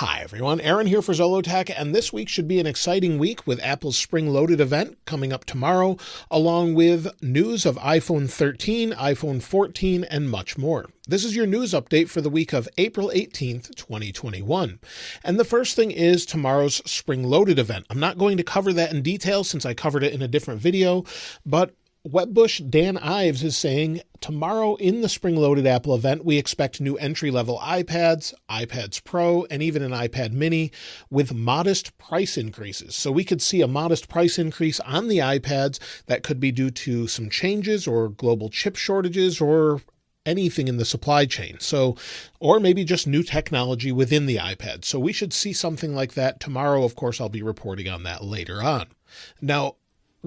Hi everyone, Aaron here for Zollotech, and this week should be an exciting week with Apple's spring-loaded event coming up tomorrow, along with news of iPhone 13, iPhone 14, and much more. This is your news update for the week of April 18th, 2021. And the first thing is tomorrow's spring-loaded event. I'm not going to cover that in detail since I covered it in a different video, but Webbush Dan Ives is saying tomorrow in the spring-loaded Apple event, we expect new entry-level iPads, iPads Pro, and even an iPad mini with modest price increases. So we could see a modest price increase on the iPads that could be due to some changes or global chip shortages or anything in the supply chain. Or maybe just new technology within the iPad. So we should see something like that tomorrow. Of course, I'll be reporting on that later on. Now,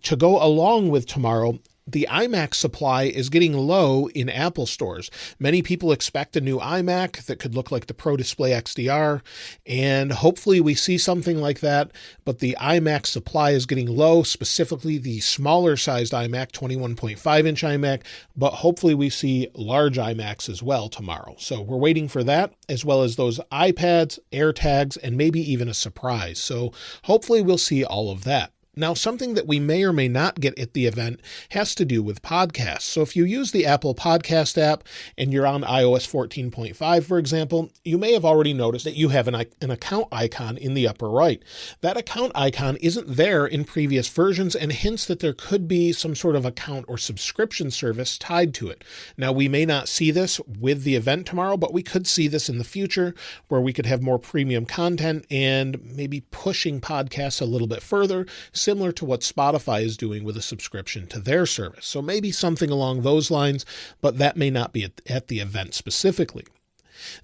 to go along with tomorrow, the iMac supply is getting low in Apple stores. Many people expect a new iMac that could look like the Pro Display XDR, and hopefully we see something like that, but the iMac supply is getting low, specifically the smaller sized iMac, 21.5-inch iMac, but hopefully we see large iMacs as well tomorrow. So we're waiting for that, as well as those iPads, AirTags, and maybe even a surprise. So hopefully we'll see all of that. Now, something that we may or may not get at the event has to do with podcasts. So if you use the Apple Podcast app and you're on iOS 14.5, for example, you may have already noticed that you have an account icon in the upper right. That account icon isn't there in previous versions and hints that there could be some sort of account or subscription service tied to it. Now, we may not see this with the event tomorrow, but we could see this in the future where we could have more premium content and maybe pushing podcasts a little bit further, similar to what Spotify is doing with a subscription to their service. So maybe something along those lines, but that may not be at the event specifically.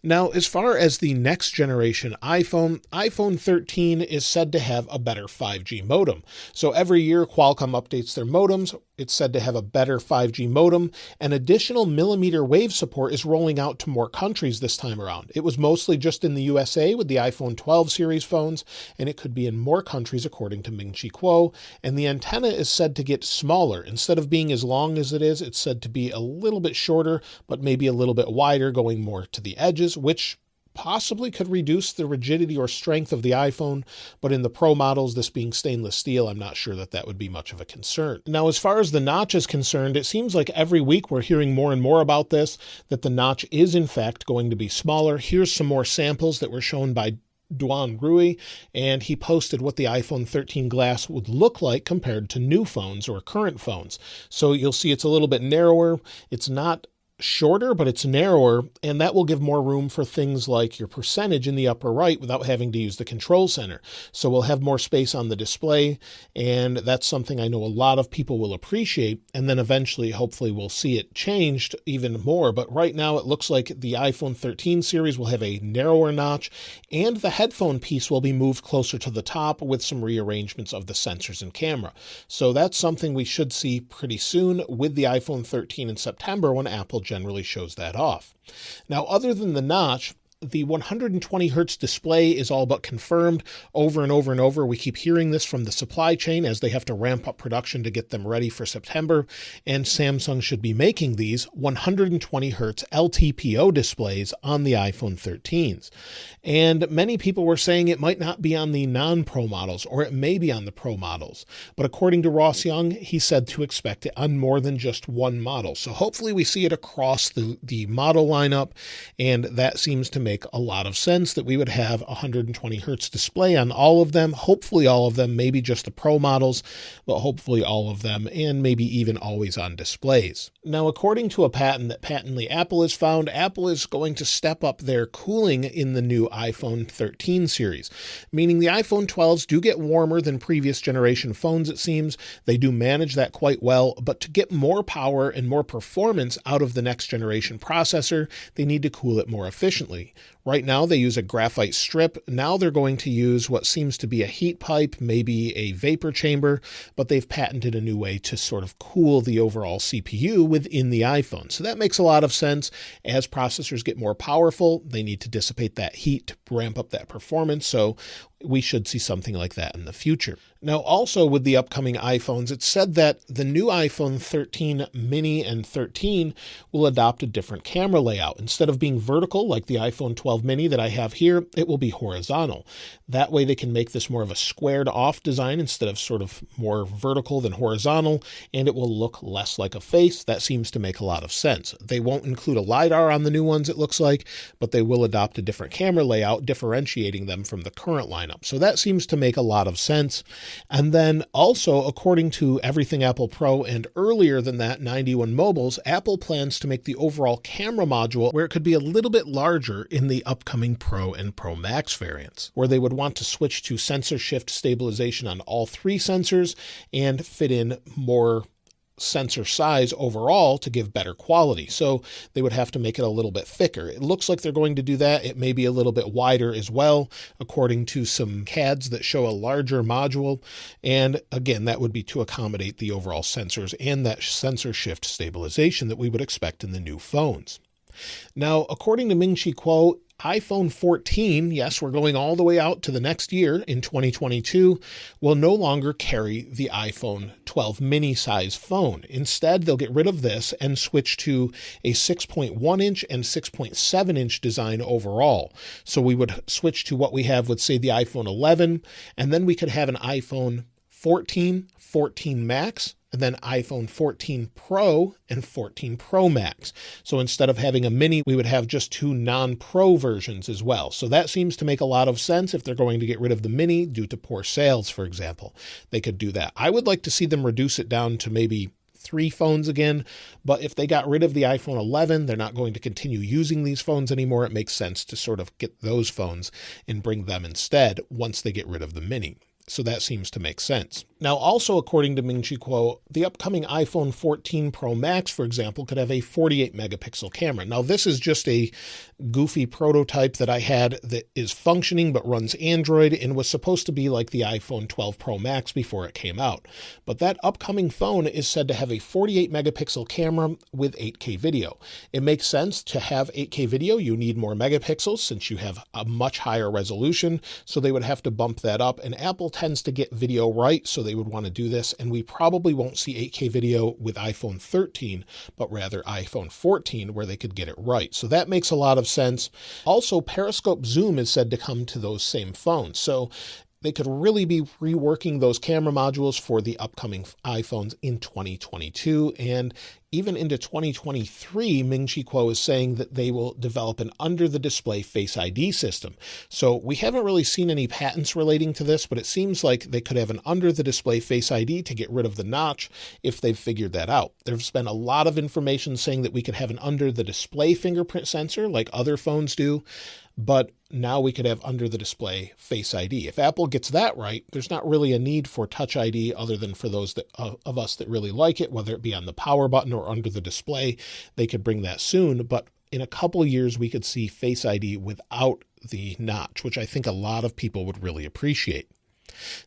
Now, as far as the next generation iPhone 13 is said to have a better 5G modem. So every year Qualcomm updates their modems. It's said to have a better 5G modem, and additional millimeter wave support is rolling out to more countries this time around. It was mostly just in the USA with the iPhone 12 series phones, and it could be in more countries according to Ming Chi Kuo. And the antenna is said to get smaller. Instead of being as long as it is, it's said to be a little bit shorter, but maybe a little bit wider, going more to the edges, which possibly could reduce the rigidity or strength of the iPhone, but in the Pro models, this being stainless steel, I'm not sure that that would be much of a concern. Now, as far as the notch is concerned, it seems like every week we're hearing more and more about this, that the notch is in fact going to be smaller. Here's some more samples that were shown by DuanRui, and he posted what the iPhone 13 glass would look like compared to new phones or current phones. So you'll see it's a little bit narrower. It's not shorter, but it's narrower, and that will give more room for things like your percentage in the upper right without having to use the control center. So we'll have more space on the display, and that's something I know a lot of people will appreciate, and then eventually, hopefully, we'll see it changed even more. But right now, it looks like the iPhone 13 series will have a narrower notch, and the headphone piece will be moved closer to the top with some rearrangements of the sensors and camera. So that's something we should see pretty soon with the iPhone 13 in September when Apple generally shows that off. Now, other than the notch, the 120 hertz display is all but confirmed over and over and over. We keep hearing this from the supply chain as they have to ramp up production to get them ready for September, and Samsung should be making these 120 hertz LTPO displays on the iPhone 13s. And many people were saying it might not be on the non-Pro models, or it may be on the Pro models. But according to Ross Young, he said to expect it on more than just one model. So hopefully we see it across the model lineup, and that seems to make a lot of sense that we would have a 120 hertz display on all of them, hopefully all of them, maybe just the Pro models, but hopefully all of them, and maybe even always on displays. Now, according to a patent that Patently Apple has found, Apple is going to step up their cooling in the new iPhone 13 series, meaning the iPhone 12s do get warmer than previous generation phones, it seems. They do manage that quite well, but to get more power and more performance out of the next generation processor, they need to cool it more efficiently. Right now, they use a graphite strip. Now they're going to use what seems to be a heat pipe, maybe a vapor chamber, but they've patented a new way to sort of cool the overall CPU within the iPhone. So that makes a lot of sense. As processors get more powerful, they need to dissipate that heat to ramp up that performance. So we should see something like that in the future. Now, also with the upcoming iPhones, it's said that the new iPhone 13 mini and 13 will adopt a different camera layout. Instead of being vertical like the iPhone 12 mini that I have here, it will be horizontal. That way they can make this more of a squared off design instead of sort of more vertical than horizontal, and it will look less like a face. That seems to make a lot of sense. They won't include a LiDAR on the new ones, it looks like, but they will adopt a different camera layout, differentiating them from the current lineup. So that seems to make a lot of sense. And then also, according to Everything Apple Pro and earlier than that, 91 Mobiles, Apple plans to make the overall camera module where it could be a little bit larger in the upcoming Pro and Pro Max variants, where they would want to switch to sensor shift stabilization on all three sensors and fit in more sensor size overall to give better quality. So they would have to make it a little bit thicker. It looks like they're going to do that. It may be a little bit wider as well, according to some CADs that show a larger module. And again, that would be to accommodate the overall sensors and that sensor shift stabilization that we would expect in the new phones. Now, according to Ming Chi Kuo, iPhone 14, yes, we're going all the way out to the next year in 2022, will no longer carry the iPhone 12 mini size phone. Instead, they'll get rid of this and switch to a 6.1 inch and 6.7 inch design overall. So we would switch to what we have with, say, the iPhone 11, and then we could have an iPhone 14, 14 Max, and then iPhone 14 Pro and 14 Pro Max. So instead of having a mini, we would have just two non-Pro versions as well. So that seems to make a lot of sense if they're going to get rid of the mini due to poor sales, for example. They could do that. I would like to see them reduce it down to maybe 3 phones again, but if they got rid of the iPhone 11, they're not going to continue using these phones anymore. It makes sense to sort of get those phones and bring them instead once they get rid of the mini. So that seems to make sense. Now, also according to Ming Chi Kuo, the upcoming iPhone 14 Pro Max, for example, could have a 48 megapixel camera. Now, this is just a goofy prototype that I had that is functioning but runs Android and was supposed to be like the iPhone 12 Pro Max before it came out. But that upcoming phone is said to have a 48 megapixel camera with 8K video. It makes sense to have 8K video. You need more megapixels since you have a much higher resolution, so they would have to bump that up, and Apple tends to get video right, so they would want to do this, and we probably won't see 8K video with iPhone 13, but rather iPhone 14, where they could get it right. So that makes a lot of sense. Also, periscope zoom is said to come to those same phones, so they could really be reworking those camera modules for the upcoming iPhones in 2022 and even into 2023. Ming Chi Kuo is saying that they will develop an under-the-display Face ID system. So we haven't really seen any patents relating to this, but it seems like they could have an under-the-display Face ID to get rid of the notch if they've figured that out. There's been a lot of information saying that we could have an under-the-display fingerprint sensor like other phones do, but now we could have under-the-display Face ID. If Apple gets that right, there's not really a need for Touch ID other than for those that, of us that really like it, whether it be on the power button or under the display. They could bring that soon, but in a couple of years, we could see Face ID without the notch, which I think a lot of people would really appreciate.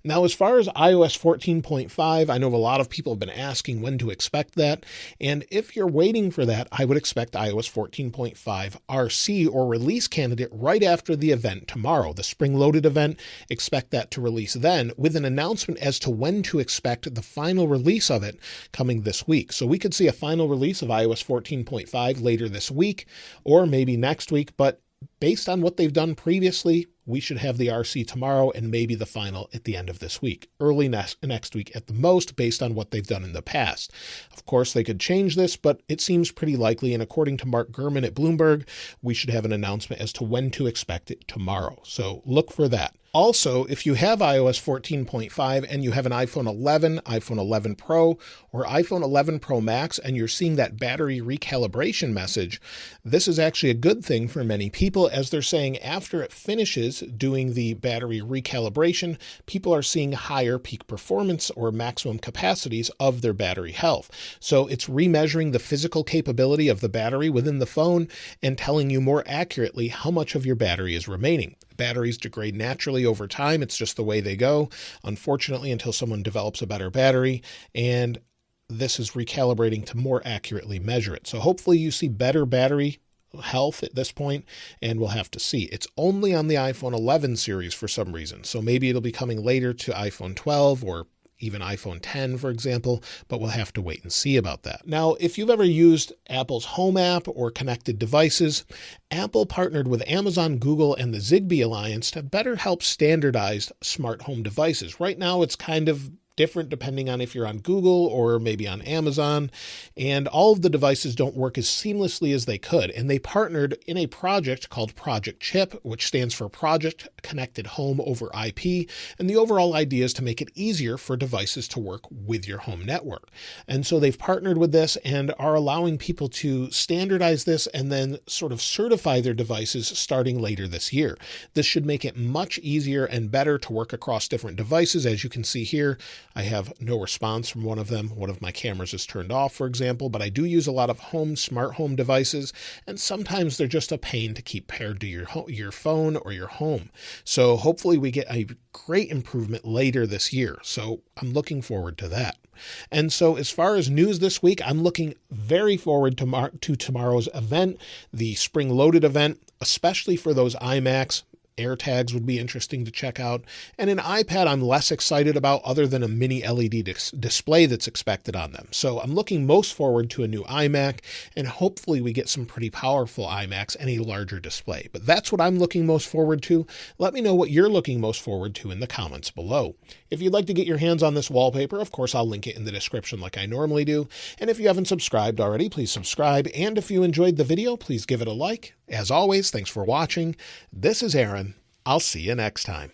Now, as far as iOS 14.5, I know a lot of people have been asking when to expect that. And if you're waiting for that, I would expect iOS 14.5 RC or release candidate right after the event tomorrow, the spring-loaded event. Expect that to release then with an announcement as to when to expect the final release of it coming this week. So we could see a final release of iOS 14.5 later this week or maybe next week, but based on what they've done previously, we should have the RC tomorrow and maybe the final at the end of this week, early next week at the most, based on what they've done in the past. Of course, they could change this, but it seems pretty likely. And according to Mark Gurman at Bloomberg, we should have an announcement as to when to expect it tomorrow. So look for that. Also, if you have iOS 14.5 and you have an iPhone 11, iPhone 11 Pro, or iPhone 11 Pro Max, and you're seeing that battery recalibration message, this is actually a good thing for many people, as they're saying after it finishes doing the battery recalibration, people are seeing higher peak performance or maximum capacities of their battery health. So it's remeasuring the physical capability of the battery within the phone and telling you more accurately how much of your battery is remaining. Batteries degrade naturally over time. It's just the way they go, unfortunately, until someone develops a better battery. And this is recalibrating to more accurately measure it. So hopefully you see better battery Health at this point, and we'll have to see. It's only on the iPhone 11 series for some reason, so maybe it'll be coming later to iPhone 12 or even iPhone 10, for example, but we'll have to wait and see about that. Now, if you've ever used Apple's Home app or connected devices, Apple partnered with Amazon, Google, and the Zigbee Alliance to better help standardize smart home devices. Right now, it's kind of different depending on if you're on Google or maybe on Amazon, and all of the devices don't work as seamlessly as they could. And they partnered in a project called Project CHIP, which stands for Project Connected Home over IP. And the overall idea is to make it easier for devices to work with your home network. And so they've partnered with this and are allowing people to standardize this and then sort of certify their devices starting later this year. This should make it much easier and better to work across different devices. As you can see here, I have no response from one of them. One of my cameras is turned off, for example, but I do use a lot of smart home devices, and sometimes they're just a pain to keep paired to your phone or your home. So hopefully we get a great improvement later this year. So I'm looking forward to that. And so as far as news this week, I'm looking very forward to tomorrow's event, the Spring Loaded event, especially for those iMacs. AirTags would be interesting to check out. And an iPad I'm less excited about other than a mini LED display that's expected on them. So I'm looking most forward to a new iMac, and hopefully we get some pretty powerful iMacs and a larger display. But that's what I'm looking most forward to. Let me know what you're looking most forward to in the comments below. If you'd like to get your hands on this wallpaper, of course, I'll link it in the description like I normally do. And if you haven't subscribed already, please subscribe. And if you enjoyed the video, please give it a like. As always, thanks for watching. This is Aaron. I'll see you next time.